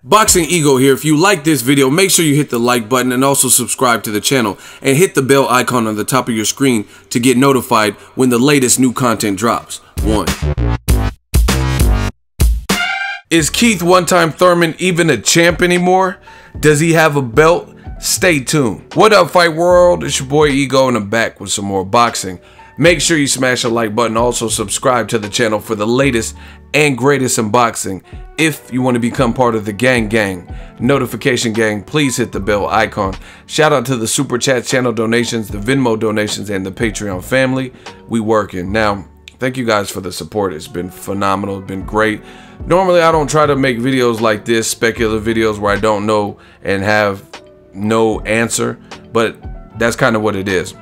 Boxing Ego here. If you like this video, make sure you hit the like button and also subscribe to the channel and hit the bell icon on the top of your screen to get notified when the latest new content drops. 1. Is Keith one-time Thurman even a champ anymore? Does he have a belt? Stay tuned. What up, Fight World? It's your boy Ego and I'm back with some more boxing. Make sure you smash the like button. Also subscribe to the channel for the latest and greatest in boxing. If you want to become part of the gang, notification gang, please hit the bell icon. Shout out to the Super Chat channel donations, the Venmo donations, and the Patreon family. We working. Now, thank you guys for the support. It's been phenomenal. It's been great. Normally, I don't try to make videos like this, speculative videos where I don't know and have no answer, but that's kind of what it is.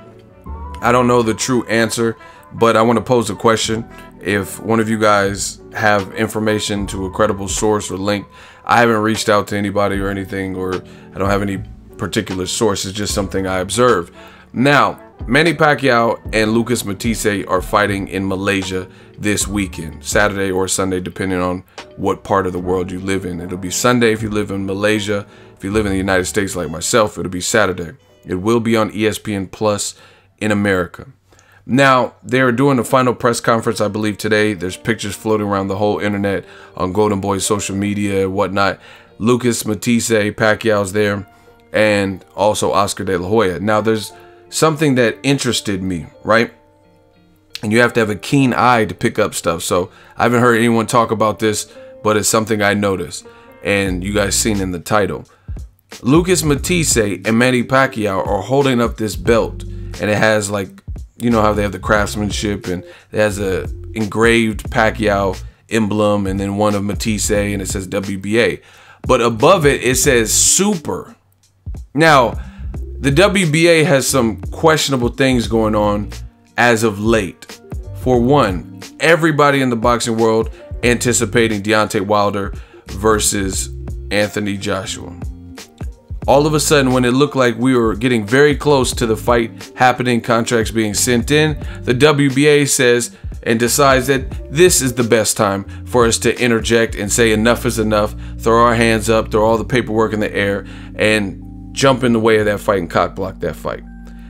I don't know the true answer, but I want to pose a question. If one of you guys have information to a credible source or link, I haven't reached out to anybody or anything, or I don't have any particular source. It's just something I observed. Now, Manny Pacquiao and Lucas Matthysse are fighting in Malaysia this weekend, Saturday or Sunday, depending on what part of the world you live in. It'll be Sunday if you live in Malaysia. If you live in the United States like myself, it'll be Saturday. It will be on ESPN Plus in America. Now, they're doing the final press conference, I believe, today. There's pictures floating around the whole internet on Golden Boy's social media and whatnot. Lucas Matthysse, Pacquiao's there, and also Oscar De La Hoya. Now, there's something that interested me, right? And you have to have a keen eye to pick up stuff. So I haven't heard anyone talk about this, but it's something I noticed, and you guys seen in the title. Lucas Matthysse and Manny Pacquiao are holding up this belt, and it has, like, you know how they have the craftsmanship, and it has a engraved Pacquiao emblem and then one of Matthysse, and it says WBA. But above it, it says Super. Now, the WBA has some questionable things going on as of late. For one, everybody in the boxing world anticipating Deontay Wilder versus Anthony Joshua. All of a sudden, when it looked like we were getting very close to the fight happening, contracts being sent in, the WBA says and decides that this is the best time for us to interject and say enough is enough, throw our hands up, throw all the paperwork in the air, and jump in the way of that fight and cock block that fight.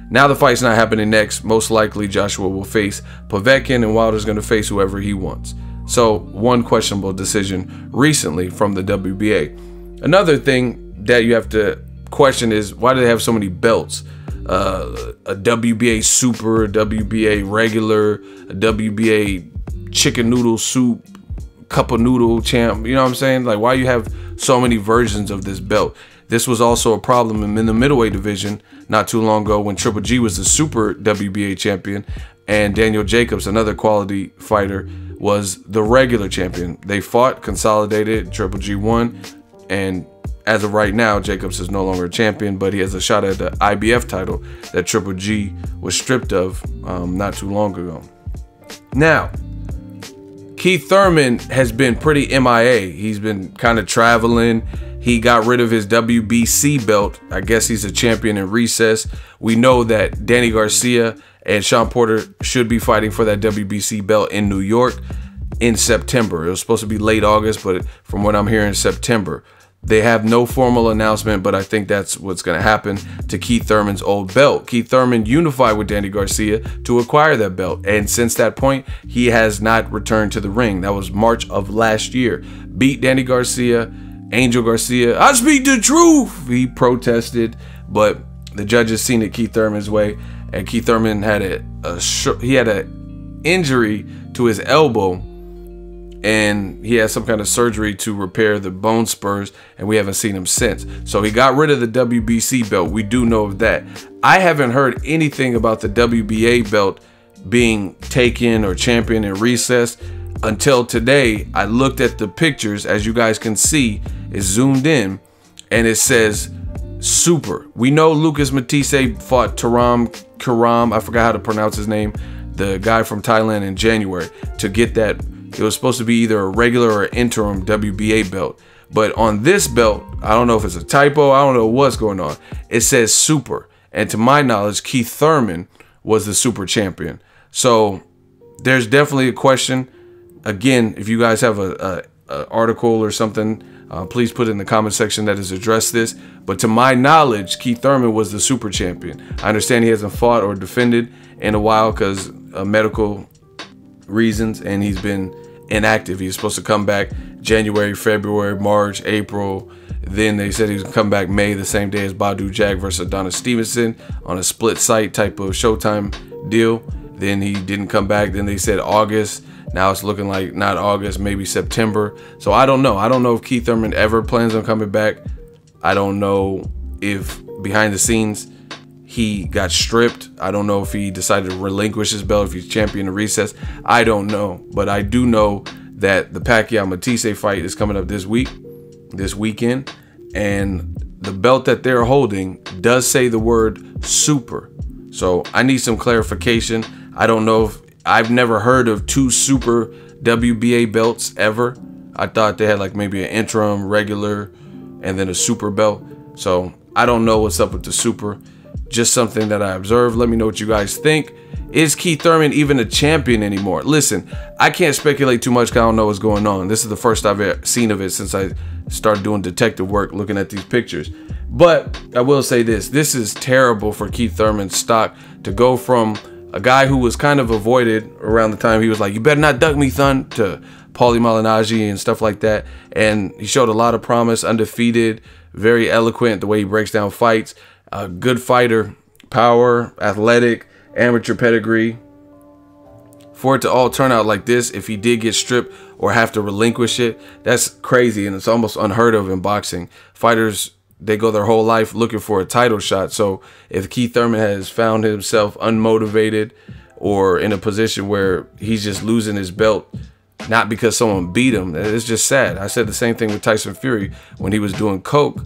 Now the fight's not happening next. Most likely Joshua will face Povetkin and Wilder's going to face whoever he wants. So one questionable decision recently from the WBA. Another thing that you have to question is, why do they have so many belts? A WBA Super, a WBA Regular, a WBA Chicken Noodle Soup, Cup of Noodle Champ. You know what I'm saying? Like, why you have so many versions of this belt? This was also a problem in the middleweight division not too long ago when Triple G was the Super WBA champion and Daniel Jacobs, another quality fighter, was the regular champion. They fought, consolidated, Triple G won, and as of right now, Jacobs is no longer a champion, but he has a shot at the IBF title that Triple G was stripped of not too long ago. Now, Keith Thurman has been pretty MIA. He's been kind of traveling. He got rid of his WBC belt. I guess he's a champion in recess. We know that Danny Garcia and Sean Porter should be fighting for that WBC belt in New York in September. It was supposed to be late August, but from what I'm hearing, September. They have no formal announcement, but I think that's what's going to happen to Keith Thurman's old belt. Keith Thurman unified with Danny Garcia to acquire that belt, and since that point, he has not returned to the ring. That was March of last year. Beat Danny Garcia, Angel Garcia. I speak the truth. He protested, but the judges seen it Keith Thurman's way, and Keith Thurman had an injury to his elbow, and he had some kind of surgery to repair the bone spurs, and we haven't seen him since. So he got rid of the WBC belt. We do know of that. I haven't heard anything about the WBA belt being taken or championed in recess until today. I looked at the pictures, as you guys can see, it's zoomed in, and it says Super. We know Lucas Matthysse fought Karam, I forgot how to pronounce his name, the guy from Thailand, in January to get that. It was supposed to be either a regular or interim WBA belt. But on this belt, I don't know if it's a typo. I don't know what's going on. It says Super. And to my knowledge, Keith Thurman was the Super champion. So there's definitely a question. Again, if you guys have a article or something Please put in the comment section that has addressed this. But to my knowledge, Keith Thurman was the super champion. I understand he hasn't fought or defended in a while because of medical reasons, and he's been inactive. He's supposed to come back January, February, March, April. Then they said he was going to come back May, the same day as Badu Jack versus Adonis Stevenson on a split site type of Showtime deal. Then he didn't come back. Then they said August. Now it's looking like not August, maybe September. So I don't know. I don't know if Keith Thurman ever plans on coming back. I don't know if behind the scenes he got stripped. I don't know if he decided to relinquish his belt, if he's champion to recess. I don't know. But I do know that the Pacquiao Matthysse fight is coming up this weekend. And the belt that they're holding does say the word super. So I need some clarification. I don't know if I've never heard of 2 super WBA belts ever. I thought they had like maybe an interim, regular, and then a super belt. So I don't know what's up with the super. Just something that I observed. Let me know what you guys think. Is Keith Thurman even a champion anymore? Listen, I can't speculate too much because I don't know what's going on. This is the first I've ever seen of it since I started doing detective work looking at these pictures. But I will say this. This is terrible for Keith Thurman's stock to go from a guy who was kind of avoided around the time he was like, you better not duck me, Thun, to Paulie Malignaggi and stuff like that. And he showed a lot of promise, undefeated, very eloquent the way he breaks down fights. A good fighter, power, athletic, amateur pedigree. For it to all turn out like this, if he did get stripped or have to relinquish it, that's crazy, and it's almost unheard of in boxing. Fighters, they go their whole life looking for a title shot. So if Keith Thurman has found himself unmotivated or in a position where he's just losing his belt, not because someone beat him, it's just sad. I said the same thing with Tyson Fury when he was doing coke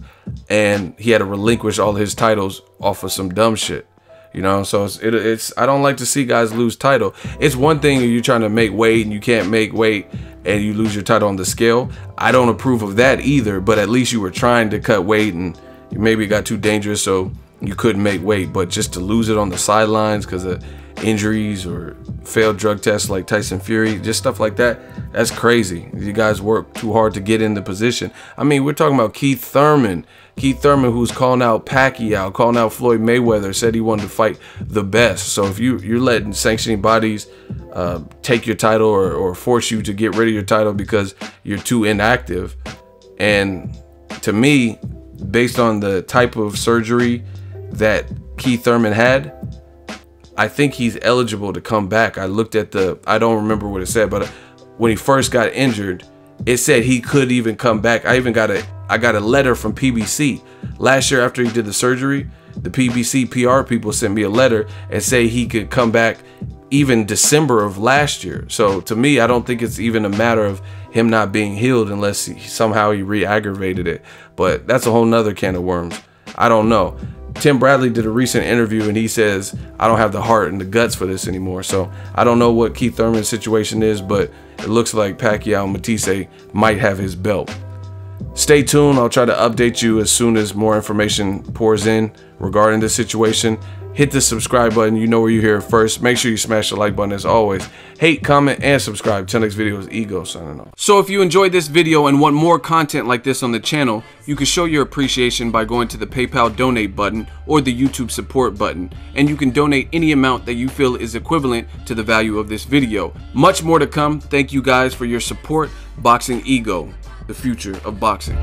and he had to relinquish all his titles off of some dumb shit. You know, so it's I don't like to see guys lose title. It's one thing if you're trying to make weight and you can't make weight and you lose your title on the scale. I don't approve of that either, but at least you were trying to cut weight and you maybe got too dangerous so you couldn't make weight. But just to lose it on the sidelines because of injuries or failed drug tests like Tyson Fury, just stuff like that, that's crazy. You guys work too hard to get in the position. I mean, we're talking about Keith Thurman. Keith Thurman, who's calling out Pacquiao, calling out Floyd Mayweather, said he wanted to fight the best. So if you're letting sanctioning bodies take your title or force you to get rid of your title because you're too inactive, and to me, based on the type of surgery that Keith Thurman had, I think he's eligible to come back. I looked at I don't remember what it said, but when he first got injured, it said he could even come back. I got a letter from PBC last year after he did the surgery. The PBC PR people sent me a letter and say he could come back even December of last year. So to me, I don't think it's even a matter of him not being healed unless somehow he re-aggravated it. But that's a whole nother can of worms. I don't know. Tim Bradley did a recent interview and he says, I don't have the heart and the guts for this anymore. So I don't know what Keith Thurman's situation is, but it looks like Pacquiao Matthysse might have his belt. Stay tuned. I'll try to update you as soon as more information pours in regarding this situation. Hit the subscribe button. You know where you hear it first. Make sure you smash the like button as always. Hate, comment, and subscribe. Till next video is Ego signing off. So if you enjoyed this video and want more content like this on the channel, you can show your appreciation by going to the PayPal donate button or the YouTube support button. And you can donate any amount that you feel is equivalent to the value of this video. Much more to come. Thank you guys for your support. Boxing Ego, the future of boxing.